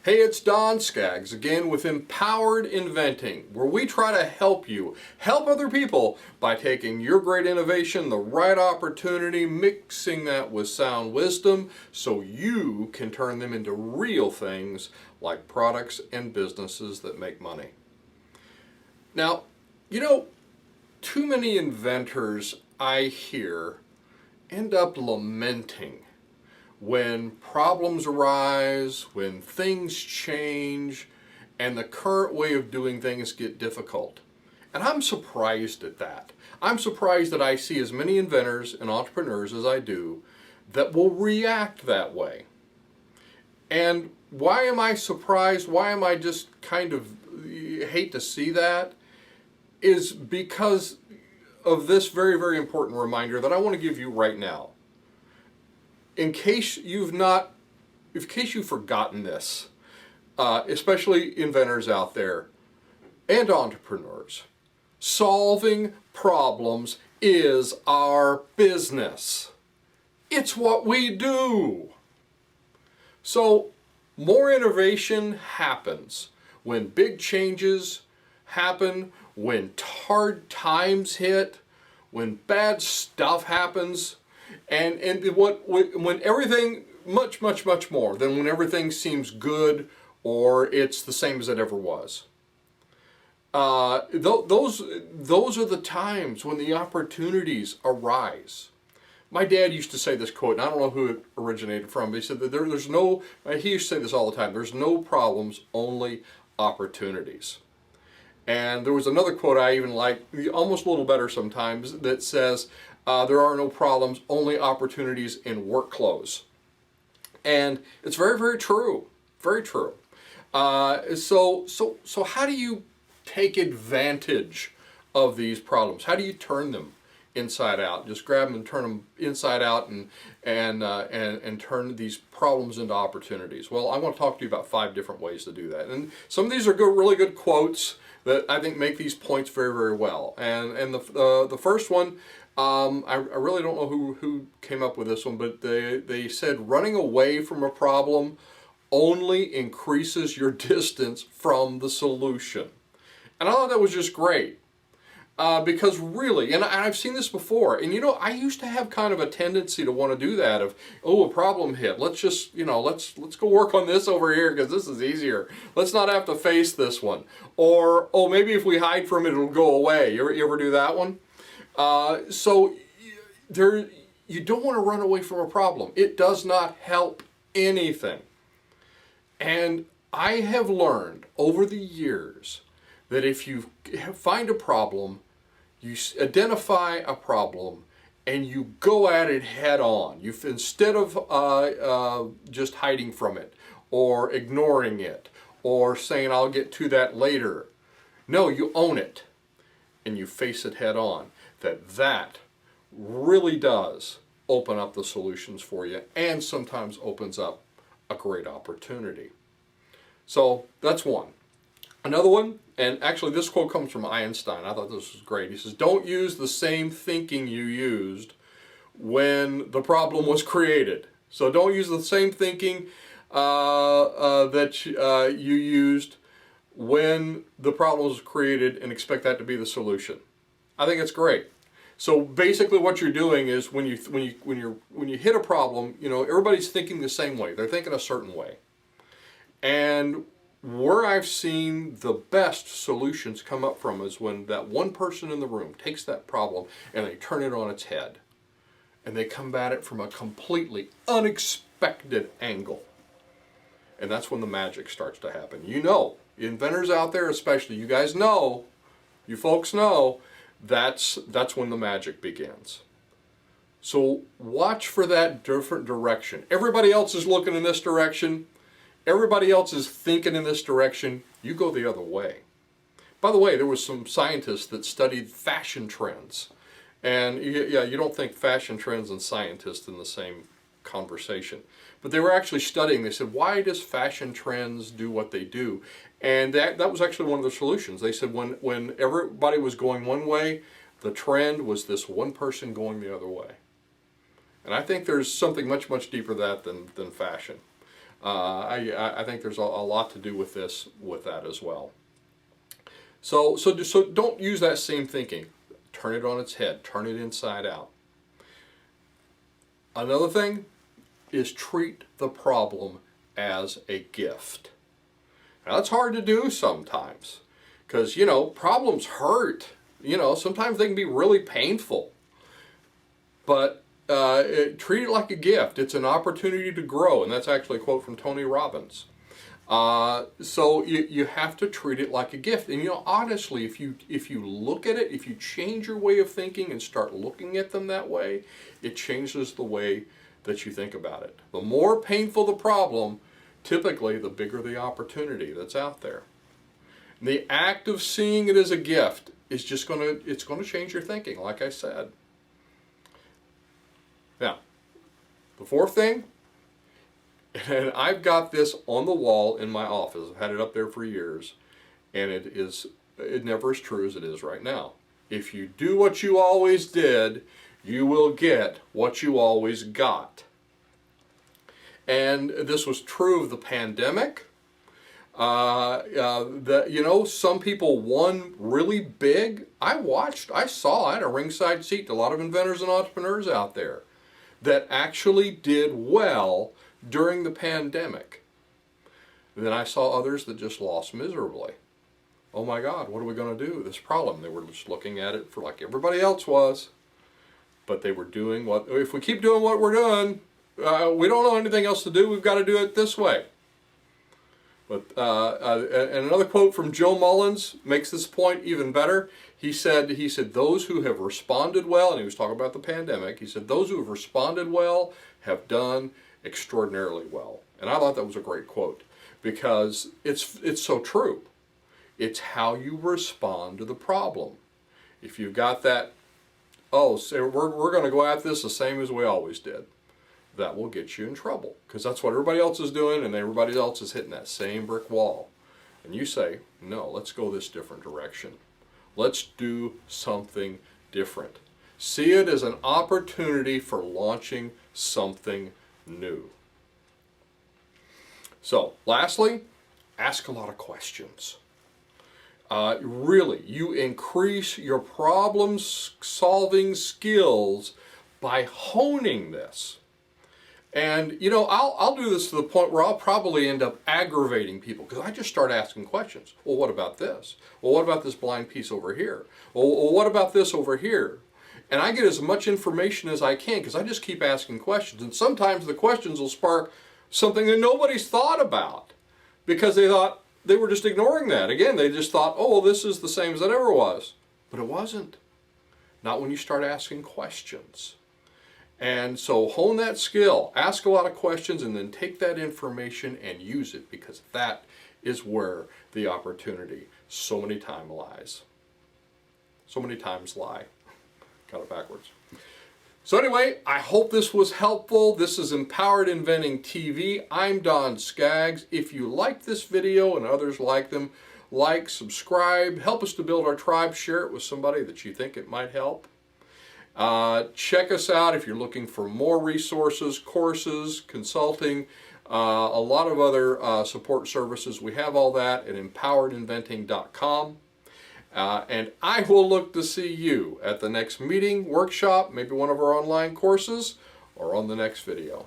Hey, it's Don Skaggs again with Empowered Inventing, where we try to help you help other people by taking your great innovation, the right opportunity, mixing that with sound wisdom so you can turn them into real things like products and businesses that make money. Now, too many inventors I hear end up lamenting when problems arise, when things change, and the current way of doing things get difficult. And I'm surprised at that. I'm surprised that I see as many inventors and entrepreneurs as I do that will react that way. And why am I surprised? Why am I just kind of hate to see that? Is because of this very, very important reminder that I want to give you right now. In case you've forgotten this, especially inventors out there and entrepreneurs, solving problems is our business. It's what we do. So more innovation happens when big changes happen, when hard times hit, when bad stuff happens. And when everything, much more than when everything seems good or it's the same as it ever was. Those are the times when the opportunities arise. My dad used to say this quote, and I don't know who it originated from, but he said that he used to say this all the time, there's no problems, only opportunities. And there was another quote I even like, almost a little better sometimes, that says, there are no problems, only opportunities in work clothes. And it's very, very true. Very true. So how do you take advantage of these problems? How do you turn them inside out? Just grab them and turn them inside out and turn these problems into opportunities. Well, I want to talk to you about 5 different ways to do that. And some of these are really good quotes that I think make these points very, very well. And the first one, I really don't know who came up with this one, but they said running away from a problem only increases your distance from the solution. And I thought that was just great. Because really, and I've seen this before, and I used to have kind of a tendency to want to do that of, a problem hit, let's just, let's go work on this over here because this is easier. Let's not have to face this one. Or, maybe if we hide from it, it'll go away. You ever do that one? So you don't want to run away from a problem. It does not help anything. And I have learned over the years that if you find a problem, you identify a problem, and you go at it head on. Instead of just hiding from it, or ignoring it, or saying I'll get to that later. No, you own it, and you face it head on. That really does open up the solutions for you, and sometimes opens up a great opportunity. So that's one. Another one, and actually this quote comes from Einstein. I thought this was great. He says, don't use the same thinking you used when the problem was created. So don't use the same thinking that you used when the problem was created and expect that to be the solution. I think it's great. So basically what you're doing is when you hit a problem, everybody's thinking the same way. They're thinking a certain way. And where I've seen the best solutions come up from is when that one person in the room takes that problem and they turn it on its head. And they come at it from a completely unexpected angle. And that's when the magic starts to happen. Inventors out there especially, you guys know, you folks know, that's when the magic begins. So watch for that different direction. Everybody else is looking in this direction. Everybody else is thinking in this direction. You go the other way. By the way, there was some scientists that studied fashion trends. And you don't think fashion trends and scientists in the same conversation. But they were actually studying. They said, why does fashion trends do what they do? And that was actually one of the solutions. They said when everybody was going one way, the trend was this one person going the other way. And I think there's something much, much deeper than fashion. I think there's a lot to do with that as well. So don't use that same thinking. Turn it on its head. Turn it inside out. Another thing is treat the problem as a gift. Now, that's hard to do sometimes because, problems hurt. Sometimes they can be really painful. But treat it like a gift. It's an opportunity to grow. And that's actually a quote from Tony Robbins. So you have to treat it like a gift. And honestly, if you look at it, if you change your way of thinking and start looking at them that way, it changes the way that you think about it. The more painful the problem, typically the bigger the opportunity that's out there. And the act of seeing it as a gift is just going to change your thinking, like I said. Now, the fourth thing, and I've got this on the wall in my office. I've had it up there for years, and it never is true as it is right now. If you do what you always did, you will get what you always got. And this was true of the pandemic. Some people won really big. I had a ringside seat to a lot of inventors and entrepreneurs out there that actually did well during the pandemic. And then I saw others that just lost miserably. Oh my God, what are we going to do? This problem. They were just looking at it for like everybody else was. But they were doing if we keep doing what we're doing, we don't know anything else to do. We've got to do it this way. But and another quote from Joe Mullins makes this point even better. He said, those who have responded well, and he was talking about the pandemic, he said, those who have responded well have done extraordinarily well. And I thought that was a great quote because it's so true. It's how you respond to the problem. If you've got that, so we're going to go at this the same as we always did, that will get you in trouble because that's what everybody else is doing and everybody else is hitting that same brick wall. And you say, no, let's go this different direction. Let's do something different. See it as an opportunity for launching something new. So, lastly, ask a lot of questions. Really, you increase your problem-solving skills by honing this. And, I'll do this to the point where I'll probably end up aggravating people because I just start asking questions. Well, what about this? Well, what about this blind piece over here? Well, what about this over here? And I get as much information as I can because I just keep asking questions. And sometimes the questions will spark something that nobody's thought about because they thought they were just ignoring that. Again, they just thought, oh, well, this is the same as it ever was. But it wasn't. Not when you start asking questions. And so hone that skill, ask a lot of questions, and then take that information and use it because that is where the opportunity so many times lies. So many times lie. Got it backwards. So anyway, I hope this was helpful. This is Empowered Inventing TV. I'm Don Skaggs. If you like this video and others like them, like, subscribe, help us to build our tribe, share it with somebody that you think it might help. Check us out if you're looking for more resources, courses, consulting, a lot of other support services. We have all that at empoweredinventing.com. And I will look to see you at the next meeting, workshop, maybe one of our online courses, or on the next video.